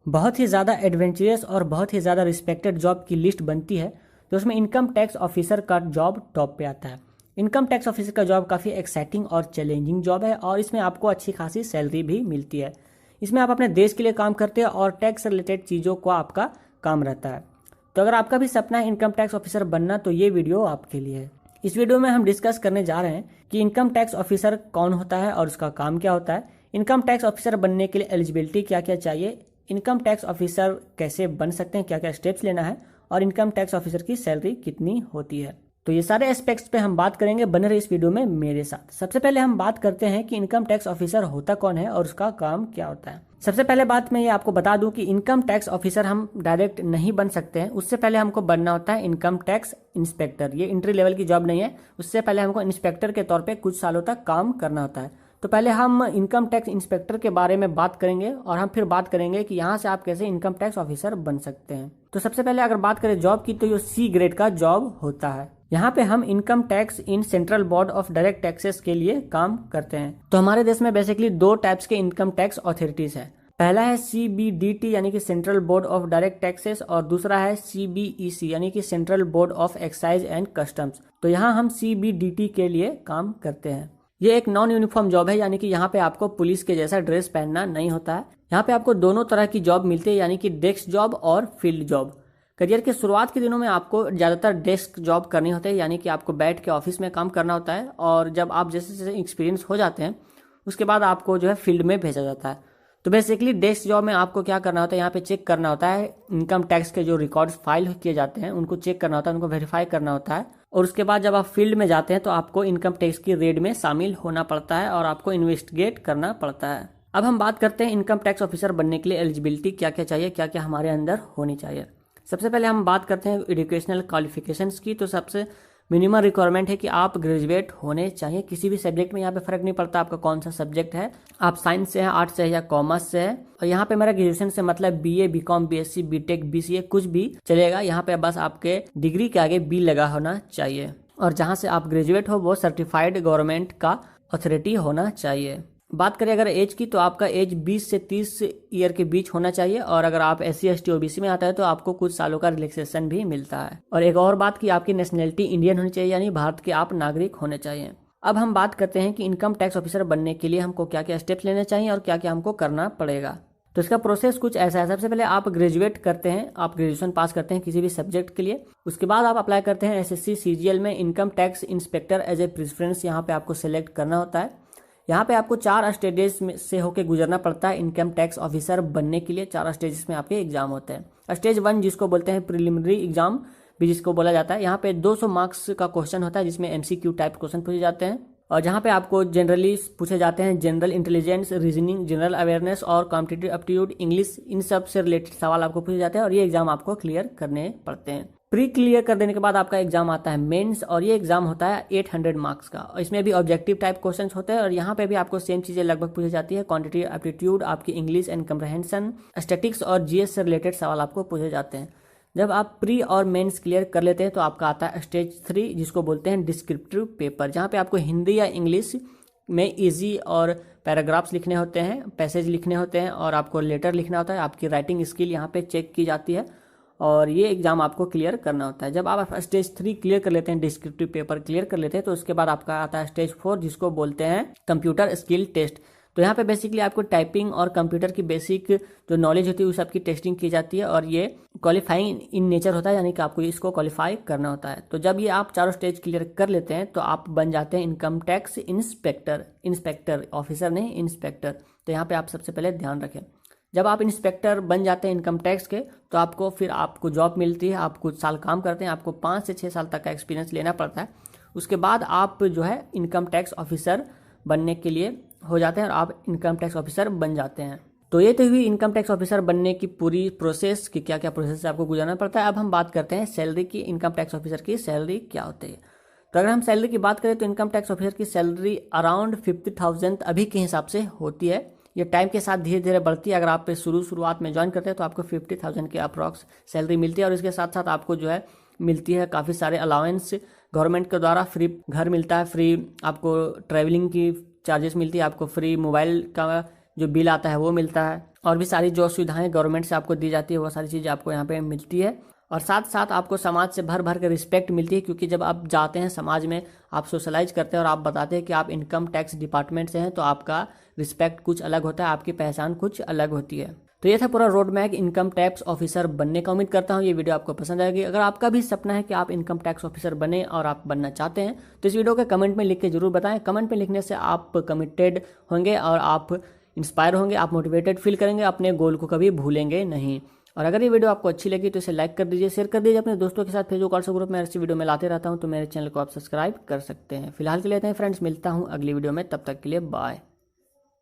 बहुत ही ज़्यादा एडवेंचरस और बहुत ही ज़्यादा रिस्पेक्टेड जॉब की लिस्ट बनती है तो उसमें इनकम टैक्स ऑफिसर का जॉब टॉप पे आता है। इनकम टैक्स ऑफिसर का जॉब काफ़ी एक्साइटिंग और चैलेंजिंग जॉब है और इसमें आपको अच्छी खासी सैलरी भी मिलती है। इसमें आप अपने देश के लिए काम करते हैं और टैक्स रिलेटेड चीज़ों को आपका काम रहता है। तो अगर आपका भी सपना है इनकम टैक्स ऑफिसर बनना तो ये वीडियो आपके लिए है। इस वीडियो में हम डिस्कस करने जा रहे हैं कि इनकम टैक्स ऑफिसर कौन होता है और उसका काम क्या होता है, इनकम टैक्स ऑफिसर बनने के लिए एलिजिबिलिटी क्या क्या चाहिए, इनकम टैक्स ऑफिसर कैसे बन सकते हैं, क्या क्या स्टेप्स लेना है और इनकम टैक्स ऑफिसर की सैलरी कितनी होती है। तो ये सारे एस्पेक्ट्स पे हम बात करेंगे, बने रहे इस वीडियो में मेरे साथ। सबसे पहले हम बात करते हैं कि इनकम टैक्स ऑफिसर होता कौन है और उसका काम क्या होता है। सबसे पहले बात मैं ये आपको बता दूं कि इनकम टैक्स ऑफिसर हम डायरेक्ट नहीं बन सकते हैं, उससे पहले हमको बनना होता है इनकम टैक्स इंस्पेक्टर। ये एंट्री लेवल की जॉब नहीं है, उससे पहले हमको इंस्पेक्टर के तौर पे कुछ सालों तक काम करना होता है। तो पहले हम इनकम टैक्स इंस्पेक्टर के बारे में बात करेंगे और हम फिर बात करेंगे कि यहाँ से आप कैसे इनकम टैक्स ऑफिसर बन सकते हैं। तो सबसे पहले अगर बात करें जॉब की तो ये C ग्रेड का जॉब होता है। यहाँ पे हम income tax in central board of direct taxes के लिए काम करते हैं। तो हमारे देश में बेसिकली दो टाइप्स के इनकम टैक्स अथॉरिटीज है। पहला है CBDT यानी कि central board of direct taxes और दूसरा है CBEC यानी कि central board of excise and customs. तो यहाँ हम CBDT के लिए काम करते हैं। ये एक नॉन यूनिफॉर्म जॉब है, यानी कि यहाँ पे आपको पुलिस के जैसा ड्रेस पहनना नहीं होता है। यहाँ पे आपको दोनों तरह की जॉब मिलती है, यानी कि डेस्क जॉब और फील्ड जॉब। करियर के शुरुआत के दिनों में आपको ज़्यादातर डेस्क जॉब करनी होती है, यानी कि आपको बैठ के ऑफिस में काम करना होता है। और जब आप जैसे जैसे एक्सपीरियंस हो जाते हैं उसके बाद आपको जो है फील्ड में भेजा जाता है। तो बेसिकली डेस्क जॉब में आपको क्या करना होता है, यहाँ पे चेक करना होता है इनकम टैक्स के जो रिकॉर्ड्स फाइल किए जाते हैं उनको चेक करना होता है, उनको वेरीफाई करना होता है। और उसके बाद जब आप फील्ड में जाते हैं तो आपको इनकम टैक्स की रेड में शामिल होना पड़ता है और आपको इन्वेस्टिगेट करना पड़ता है। अब हम बात करते हैं इनकम टैक्स ऑफिसर बनने के लिए एलिजिबिलिटी क्या क्या चाहिए, क्या क्या हमारे अंदर होनी चाहिए। सबसे पहले हम बात करते हैं एजुकेशनल क्वालिफिकेशंस की। तो सबसे मिनिमम रिक्वायरमेंट है कि आप ग्रेजुएट होने चाहिए किसी भी सब्जेक्ट में। यहाँ पे फर्क नहीं पड़ता आपका कौन सा सब्जेक्ट है, आप साइंस से हैं, आर्ट्स से है या कॉमर्स से है। और यहाँ पे मेरा ग्रेजुएशन से मतलब BA BCom BSc BTech BCA कुछ भी चलेगा। यहाँ पे बस आपके डिग्री के आगे B लगा होना चाहिए और जहाँ से आप ग्रेजुएट हो वो सर्टिफाइड गवर्नमेंट का अथॉरिटी होना चाहिए। बात करें अगर एज की तो आपका एज 20 से 30 ईयर के बीच होना चाहिए और अगर आप SC ST OBC में आता है तो आपको कुछ सालों का रिलैक्सेशन भी मिलता है। और एक और बात कि आपकी नेशनलिटी इंडियन होनी चाहिए, यानी भारत के आप नागरिक होने चाहिए। अब हम बात करते हैं कि इनकम टैक्स ऑफिसर बनने के लिए हमको क्या क्या स्टेप्स लेने चाहिए और क्या क्या हमको करना पड़ेगा। तो इसका प्रोसेस कुछ ऐसा है। सबसे पहले आप ग्रेजुएट करते हैं, आप ग्रेजुएशन पास करते हैं किसी भी सब्जेक्ट के लिए। उसके बाद आप अप्लाई करते हैं SSC CGL में income tax inspector as a preference, यहाँ पे आपको सेलेक्ट करना होता है। यहाँ पे आपको 4 स्टेजेस में से होकर गुजरना पड़ता है इनकम टैक्स ऑफिसर बनने के लिए। 4 स्टेजेस में आपके एग्जाम होते हैं। स्टेज 1 जिसको बोलते हैं प्रिलिमिनरी एग्जाम भी जिसको बोला जाता है, यहाँ पे 200 मार्क्स का क्वेश्चन होता है जिसमें MCQ टाइप क्वेश्चन पूछे जाते हैं और जहाँ पे आपको जनरली पूछे जाते हैं general intelligence, reasoning, general awareness और कॉम्पिटिटिव एप्टीट्यूड इंग्लिश, इन सब से रिलेटेड सवाल आपको पूछे जाते हैं और ये एग्जाम आपको क्लियर करने पड़ते हैं। प्री क्लियर कर देने के बाद आपका एग्जाम आता है मेंस और ये एग्जाम होता है 800 मार्क्स का और इसमें भी ऑब्जेक्टिव टाइप क्वेश्चंस होते हैं और यहाँ पे भी आपको सेम चीजें लगभग पूछी जाती है। क्वांटिटेटिव एप्टीट्यूड, आपकी इंग्लिश एंड कम्प्रहेंशन, स्टैटिक्स और GS से रिलेटेड सवाल आपको पूछे जाते हैं। जब आप प्री और मेंस क्लियर कर लेते हैं तो आपका आता है स्टेज 3 जिसको बोलते हैं डिस्क्रिप्टिव पेपर, जहाँ पे आपको हिंदी या इंग्लिश में ईजी और पैराग्राफ्स लिखने होते हैं, पैसेज लिखने होते हैं और आपको लेटर लिखना होता है। आपकी राइटिंग स्किल यहाँ पे चेक की जाती है और ये एग्जाम आपको क्लियर करना होता है। जब आप स्टेज 3 क्लियर कर लेते हैं, डिस्क्रिप्टिव पेपर क्लियर कर लेते हैं, तो उसके बाद आपका आता है स्टेज 4 जिसको बोलते हैं कंप्यूटर स्किल टेस्ट। तो यहाँ पे बेसिकली आपको टाइपिंग और कंप्यूटर की बेसिक जो नॉलेज होती है उस सबकी टेस्टिंग की जाती है और ये क्वालिफाइंग इन नेचर होता है, यानी कि आपको इसको क्वालिफाई करना होता है। तो जब ये आप चारों स्टेज क्लियर कर लेते हैं तो आप बन जाते हैं इनकम टैक्स इंस्पेक्टर ऑफिसर नहीं, इंस्पेक्टर। तो यहाँ पे आप सबसे पहले ध्यान रखें, जब आप इंस्पेक्टर बन जाते हैं इनकम टैक्स के तो आपको जॉब मिलती है। आप कुछ साल काम करते हैं, आपको 5 से 6 साल तक का एक्सपीरियंस लेना पड़ता है। उसके बाद आप जो है इनकम टैक्स ऑफिसर बनने के लिए हो जाते हैं और आप इनकम टैक्स ऑफिसर बन जाते हैं। तो ये तो हुई इनकम टैक्स ऑफिसर बनने की पूरी प्रोसेस कि क्या क्या प्रोसेस से आपको गुजरना पड़ता है। अब हम बात करते हैं सैलरी की। इनकम टैक्स ऑफिसर की सैलरी क्या होती है। तो अगर हम सैलरी की बात करें तो इनकम टैक्स ऑफिसर की सैलरी अराउंड 50,000 अभी के हिसाब से होती है। ये टाइम के साथ धीरे धीरे बढ़ती है। अगर आप शुरुआत में ज्वाइन करते हैं तो आपको 50,000 के अप्रॉक्स सैलरी मिलती है और इसके साथ साथ आपको जो है मिलती है काफ़ी सारे अलाउंस गवर्नमेंट के द्वारा। फ्री घर मिलता है, फ्री आपको ट्रैवलिंग की चार्जेस मिलती है, आपको फ्री मोबाइल का जो बिल आता है वो मिलता है और भी सारी जो सुविधाएं गवर्नमेंट से आपको दी जाती है वो सारी चीज़ें आपको यहाँ पे मिलती है। और साथ साथ आपको समाज से भर भर के रिस्पेक्ट मिलती है, क्योंकि जब आप जाते हैं समाज में, आप सोशलाइज करते हैं और आप बताते हैं कि आप इनकम टैक्स डिपार्टमेंट से हैं, तो आपका रिस्पेक्ट कुछ अलग होता है, आपकी पहचान कुछ अलग होती है। तो ये था पूरा road map income tax officer बनने का। उम्मीद करता हूँ ये वीडियो आपको पसंद आएगी। अगर आपका भी सपना है कि आप इनकम टैक्स ऑफिसर बने और आप बनना चाहते हैं तो इस वीडियो के कमेंट में लिख के जरूर बताएं। कमेंट में लिखने से आप कमिटेड होंगे और आप इंस्पायर होंगे, आप मोटिवेटेड फील करेंगे, अपने गोल को कभी भूलेंगे नहीं। और अगर ये वीडियो आपको अच्छी लगी तो इसे लाइक कर दीजिए, शेयर कर दीजिए अपने दोस्तों के साथ। फेसबुक व्हाट्सएप ग्रुप में ऐसी वीडियो में लाते रहता हूँ, तो मेरे चैनल को आप सब्सक्राइब कर सकते हैं। फिलहाल के लिए इतना ही फ्रेंड्स, मिलता हूँ अगली वीडियो में, तब तक के लिए बाय।